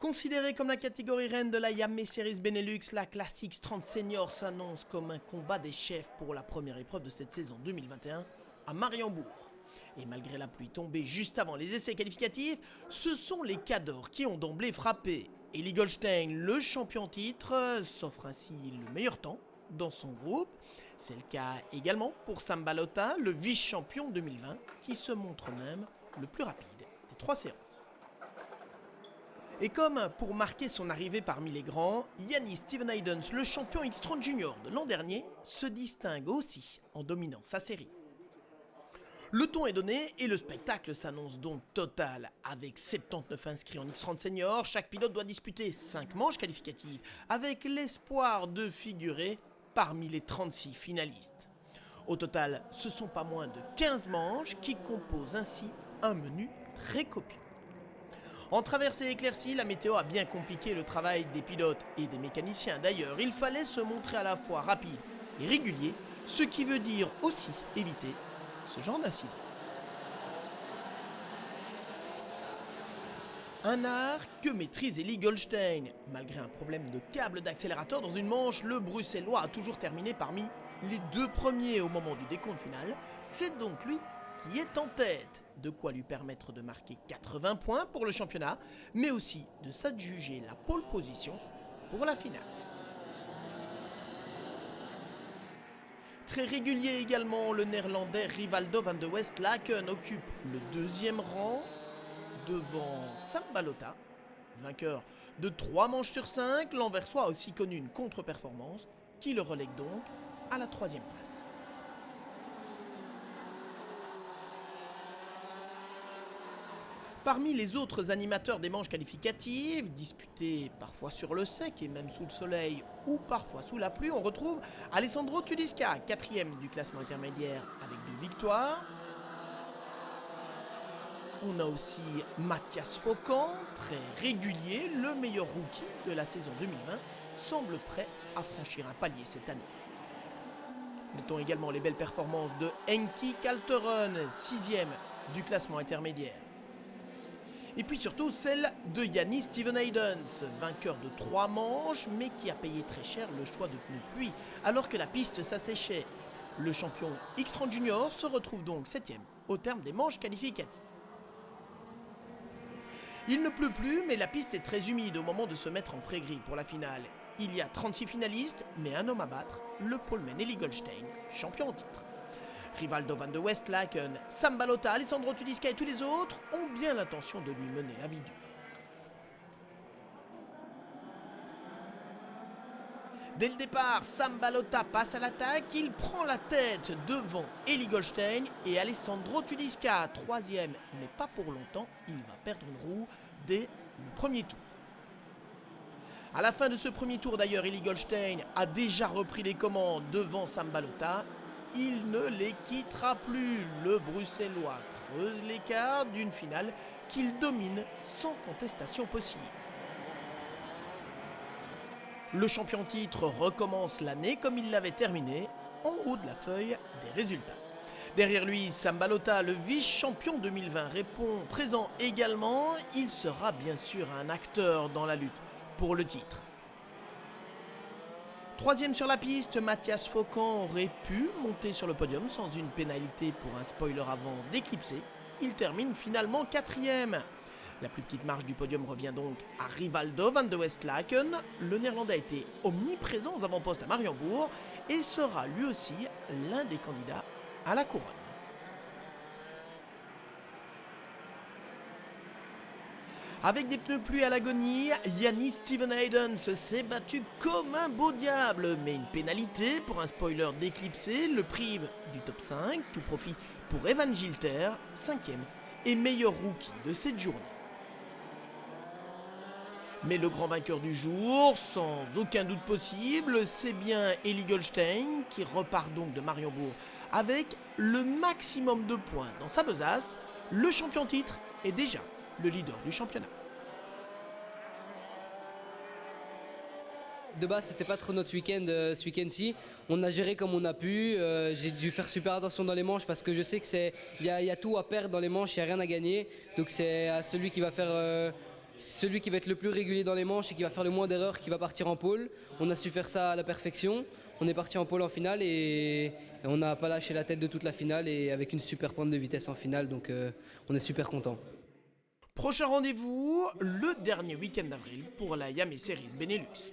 Considérée comme la catégorie reine de la Yamé Series Benelux, la Classics 30 Seniors s'annonce comme un combat des chefs pour la première épreuve de cette saison 2021 à Mariembourg. Et malgré la pluie tombée juste avant les essais qualificatifs, ce sont les Cadors qui ont d'emblée frappé. Eli Goldstein, le champion en titre, s'offre ainsi le meilleur temps dans son groupe. C'est le cas également pour Sam Balota, le vice-champion 2020, qui se montre même le plus rapide des 3 séances. Et comme pour marquer son arrivée parmi les grands, Yannis Stevenhaydens, le champion X-Tron Junior de l'an dernier, se distingue aussi en dominant sa série. Le ton est donné et le spectacle s'annonce donc total. Avec 79 inscrits en X-Tron Senior, chaque pilote doit disputer 5 manches qualificatives avec l'espoir de figurer parmi les 36 finalistes. Au total, ce sont pas moins de 15 manches qui composent ainsi un menu très copieux. En traversée éclaircie, la météo a bien compliqué le travail des pilotes et des mécaniciens. D'ailleurs, il fallait se montrer à la fois rapide et régulier, ce qui veut dire aussi éviter ce genre d'incident. Un art que maîtrise Eli Goldstein. Malgré un problème de câble d'accélérateur dans une manche, le Bruxellois a toujours terminé parmi les 2 premiers au moment du décompte final. C'est donc lui qui est en tête, de quoi lui permettre de marquer 80 points pour le championnat, mais aussi de s'adjuger la pole position pour la finale. Très régulier également, le néerlandais Rivaldo van de Westlaken occupe le 2e rang devant Sam Balota. Vainqueur de 3 manches sur 5, l'Anversois a aussi connu une contre-performance qui le relègue donc à la 3e place. Parmi les autres animateurs des manches qualificatives, disputées parfois sur le sec et même sous le soleil ou parfois sous la pluie, on retrouve Alessandro Tudiska, 4e du classement intermédiaire avec 2 victoires. On a aussi Mathias Faucan, très régulier, le meilleur rookie de la saison 2020, semble prêt à franchir un palier cette année. Notons également les belles performances de Henki Kalteren, 6e du classement intermédiaire. Et puis surtout celle de Yannis Stevenhaydens, vainqueur de 3 manches, mais qui a payé très cher le choix de pneus pluie, alors que la piste s'asséchait. Le champion X-Tron Junior se retrouve donc 7e au terme des manches qualificatives. Il ne pleut plus, mais la piste est très humide au moment de se mettre en pré-grille pour la finale. Il y a 36 finalistes, mais un homme à battre, le poleman Eli Goldstein, champion en titre. Rivaldo van de Westlaken, Sam Balota, Alessandro Tudiska et tous les autres ont bien l'intention de lui mener la vie dure. Dès le départ, Sam Balota passe à l'attaque, il prend la tête devant Eli Goldstein et Alessandro Tudiska, 3e, mais pas pour longtemps, il va perdre une roue dès le premier tour. À la fin de ce premier tour d'ailleurs, Eli Goldstein a déjà repris les commandes devant Sam Balota. Il ne les quittera plus. Le Bruxellois creuse l'écart d'une finale qu'il domine sans contestation possible. Le champion titre recommence l'année comme il l'avait terminé, en haut de la feuille des résultats. Derrière lui, Sam Balota, le vice-champion 2020, répond présent également. Il sera bien sûr un acteur dans la lutte pour le titre. 3e sur la piste, Mathias Faucan aurait pu monter sur le podium sans une pénalité pour un spoiler avant d'éclipser. Il termine finalement 4e. La plus petite marche du podium revient donc à Rivaldo van de Westlaken. Le néerlandais a été omniprésent aux avant-postes à Mariembourg et sera lui aussi l'un des candidats à la couronne. Avec des pneus pluie à l'agonie, Yannis Stevenhaydens s'est battu comme un beau diable, mais une pénalité pour un spoiler d'éclipser le prive du top 5, tout profit pour Evan Gilter, 5e et meilleur rookie de cette journée. Mais le grand vainqueur du jour, sans aucun doute possible, c'est bien Eli Goldstein qui repart donc de Mariembourg avec le maximum de points dans sa besace. Le champion titre est déjà le leader du championnat. De base, c'était pas trop notre week-end ce week-end-ci. On a géré comme on a pu. J'ai dû faire super attention dans les manches parce que je sais que il y a tout à perdre dans les manches, il n'y a rien à gagner. Donc c'est à celui qui va faire celui qui va être le plus régulier dans les manches et qui va faire le moins d'erreurs qui va partir en pole. On a su faire ça à la perfection. On est parti en pole en finale et on n'a pas lâché la tête de toute la finale et avec une super pointe de vitesse en finale, donc on est super content. Prochain rendez-vous, le dernier week-end d'avril pour la Yamaha Series Benelux.